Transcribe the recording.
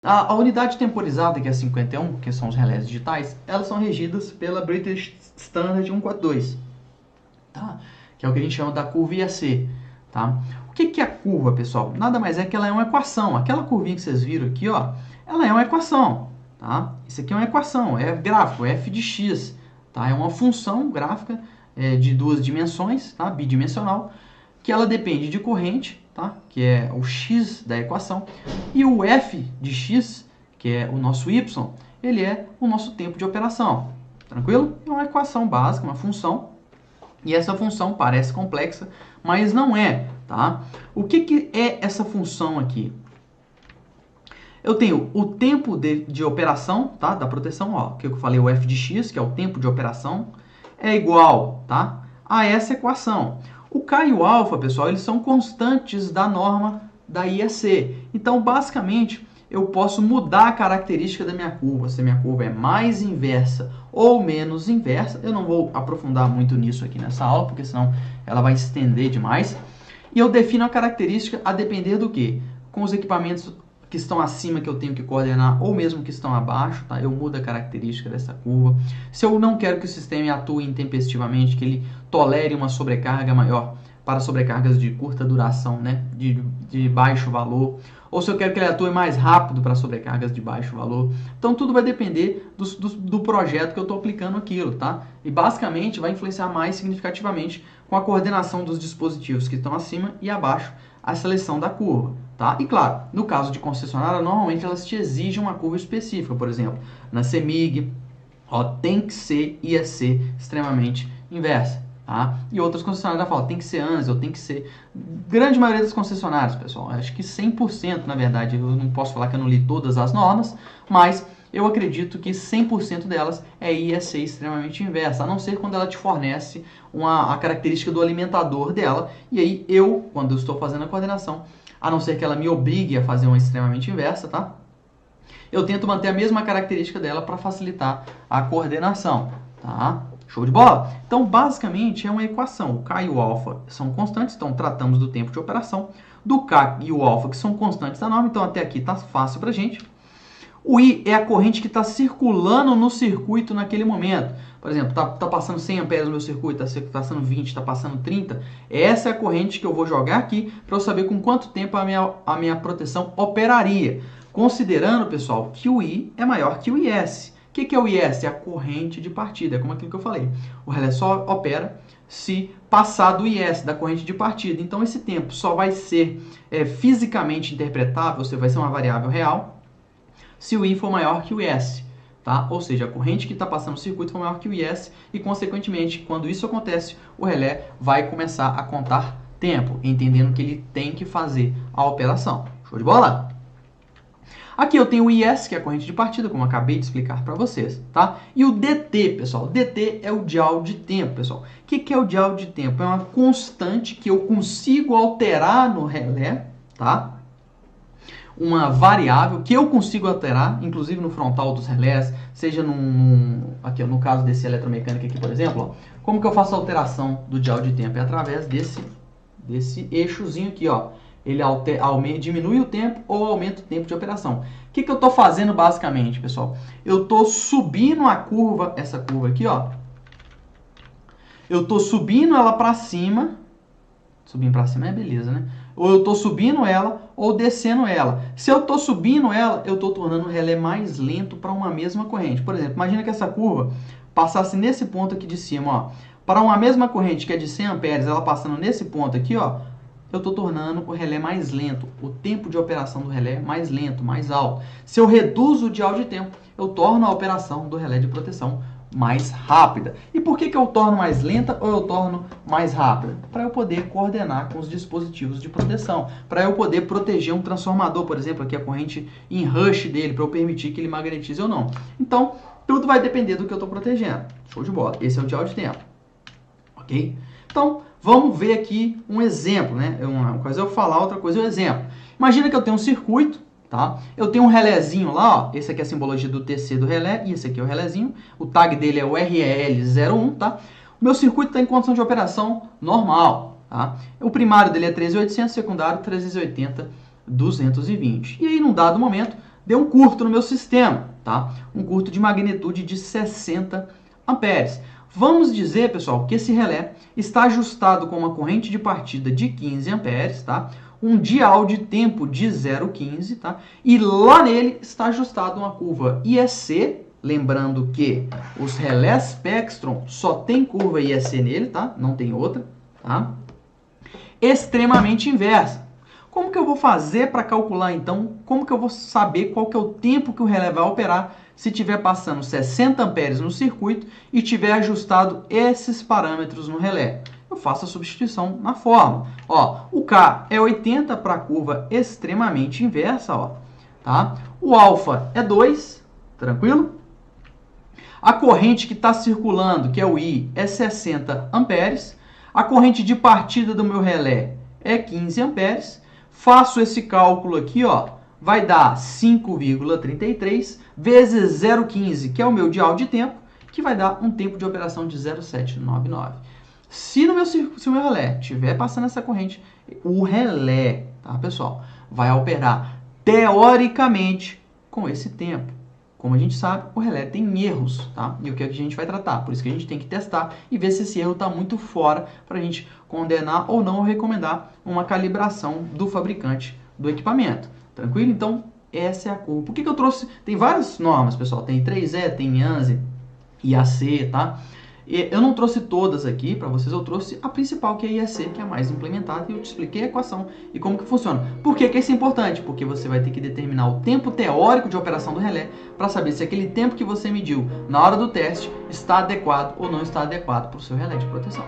A unidade temporizada, que é 51, que são os relés digitais, elas são regidas pela British Standard 142, tá? Que é o que a gente chama da curva IAC. Tá? O que é a curva, pessoal? Nada mais é que ela é uma equação. Aquela curvinha que vocês viram aqui, ó, ela é uma equação. Tá? Isso aqui é uma equação, é gráfico, é f de x. Tá? É uma função gráfica de duas dimensões, tá? Bidimensional, que ela depende de corrente, tá? Que é o x da equação, e o f de x, que é o nosso y, ele é o nosso tempo de operação. Tranquilo? É uma equação básica, uma função, e essa função parece complexa, mas não é, tá? O que é essa função aqui? Eu tenho o tempo de operação, tá? Da proteção, ó, que eu falei, o f de x, que é o tempo de operação, é igual, tá? A essa equação. O K e o alfa, pessoal, eles são constantes da norma da IAC. Então, basicamente, eu posso mudar a característica da minha curva. Se a minha curva é mais inversa ou menos inversa. Eu não vou aprofundar muito nisso aqui nessa aula, porque senão ela vai estender demais. E eu defino a característica a depender do quê? Com os equipamentos que estão acima que eu tenho que coordenar, ou mesmo que estão abaixo, tá? Eu mudo a característica dessa curva. Se eu não quero que o sistema atue intempestivamente, que ele tolere uma sobrecarga maior para sobrecargas de curta duração, né? de baixo valor, ou se eu quero que ele atue mais rápido para sobrecargas de baixo valor. Então, tudo vai depender do projeto que eu estou aplicando aquilo, tá? E, basicamente, vai influenciar mais significativamente com a coordenação dos dispositivos que estão acima e abaixo, a seleção da curva, tá? E, claro, no caso de concessionária, normalmente elas te exigem uma curva específica. Por exemplo, na CEMIG, ó, tem que ser IAC extremamente inversa. Tá? E outras concessionárias falam, tem que ser ANSI, ou tem que ser... Grande maioria das concessionárias, pessoal, acho que 100%, na verdade, eu não posso falar que eu não li todas as normas, mas eu acredito que 100% delas é IAC extremamente inversa, a não ser quando ela te fornece a característica do alimentador dela, e aí eu, quando eu estou fazendo a coordenação, a não ser que ela me obrigue a fazer uma extremamente inversa, tá? Eu tento manter a mesma característica dela para facilitar a coordenação, tá? Show de bola? Então, basicamente, é uma equação. O K e o alfa são constantes, então tratamos do tempo de operação. Do K e o alfa, que são constantes da norma, então até aqui está fácil para a gente. O I é a corrente que está circulando no circuito naquele momento. Por exemplo, está passando 100 amperes no meu circuito, está passando 20, está passando 30. Essa é a corrente que eu vou jogar aqui para eu saber com quanto tempo a minha proteção operaria. Considerando, pessoal, que o I é maior que o IS. O que é o IS? É a corrente de partida, é como aquilo que eu falei. O relé só opera se passar do IS, da corrente de partida. Então, esse tempo só vai ser fisicamente interpretável, vai ser uma variável real, se o I for maior que o IS. Tá? Ou seja, a corrente que está passando no circuito for maior que o IS e, consequentemente, quando isso acontece, o relé vai começar a contar tempo, entendendo que ele tem que fazer a operação. Show de bola? Aqui eu tenho o IS, que é a corrente de partida, como eu acabei de explicar para vocês, tá? E o DT, pessoal, DT é o dial de tempo, pessoal. O que é o dial de tempo? É uma constante que eu consigo alterar no relé, tá? Uma variável que eu consigo alterar, inclusive no frontal dos relés, seja aqui, no caso desse eletromecânico aqui, por exemplo, ó, como que eu faço a alteração do dial de tempo? É através desse eixozinho aqui, ó. Ele diminui o tempo ou aumenta o tempo de operação. O que eu estou fazendo basicamente, pessoal? Eu estou subindo a curva, essa curva aqui, ó. Eu estou subindo ela para cima. Subindo para cima é beleza, né? Ou eu estou subindo ela ou descendo ela. Se eu estou subindo ela, eu estou tornando o relé mais lento para uma mesma corrente. Por exemplo, imagina que essa curva passasse nesse ponto aqui de cima, ó. Para uma mesma corrente que é de 100 amperes, ela passando nesse ponto aqui, ó, eu estou tornando o relé mais lento, o tempo de operação do relé mais lento, mais alto. Se eu reduzo o dial de tempo, eu torno a operação do relé de proteção mais rápida. E por que eu torno mais lenta ou eu torno mais rápida? Para eu poder coordenar com os dispositivos de proteção, para eu poder proteger um transformador, por exemplo, aqui a corrente em rush dele, para eu permitir que ele magnetize ou não. Então, tudo vai depender do que eu estou protegendo. Show de bola. Esse é o dial de tempo. Ok? Então, vamos ver aqui um exemplo, né? Uma coisa é eu falar, outra coisa é o exemplo. Imagina que eu tenho um circuito, tá? Eu tenho um relézinho lá, ó. Esse aqui é a simbologia do TC do relé, e esse aqui é o relézinho. O tag dele é o REL01, tá? O meu circuito está em condição de operação normal, tá? O primário dele é 13.800, secundário 380, 220. E aí, num dado momento, deu um curto no meu sistema, tá? Um curto de magnitude de 60 amperes. Vamos dizer, pessoal, que esse relé está ajustado com uma corrente de partida de 15 amperes, tá? Um dial de tempo de 0,15, tá? E lá nele está ajustado uma curva IEC, lembrando que os relés Spectrum só tem curva IEC nele, tá? Não tem outra, tá? Extremamente inversa. Como que eu vou fazer para calcular, então, como que eu vou saber qual que é o tempo que o relé vai operar se estiver passando 60 amperes no circuito e tiver ajustado esses parâmetros no relé? Eu faço a substituição na fórmula. Ó, o K é 80 para a curva extremamente inversa, ó, tá? O alfa é 2, tranquilo? A corrente que está circulando, que é o I, é 60 amperes. A corrente de partida do meu relé é 15 amperes. Faço esse cálculo aqui, ó, vai dar 5,33 vezes 0,15, que é o meu dial de tempo, que vai dar um tempo de operação de 0,799. Se o meu relé estiver passando essa corrente, o relé, tá, pessoal, vai operar teoricamente com esse tempo. Como a gente sabe, o relé tem erros, tá? E o que a gente vai tratar? Por isso que a gente tem que testar e ver se esse erro está muito fora para a gente condenar ou não ou recomendar uma calibração do fabricante do equipamento. Tranquilo? Então, essa é a curva. Por que eu trouxe? Tem várias normas, pessoal. Tem 3E, tem ANSI, IAC, tá? Eu não trouxe todas aqui para vocês, eu trouxe a principal, que é a IEC, que é a mais implementada, e eu te expliquei a equação e como que funciona. Por que isso é importante? Porque você vai ter que determinar o tempo teórico de operação do relé para saber se aquele tempo que você mediu na hora do teste está adequado ou não está adequado para o seu relé de proteção.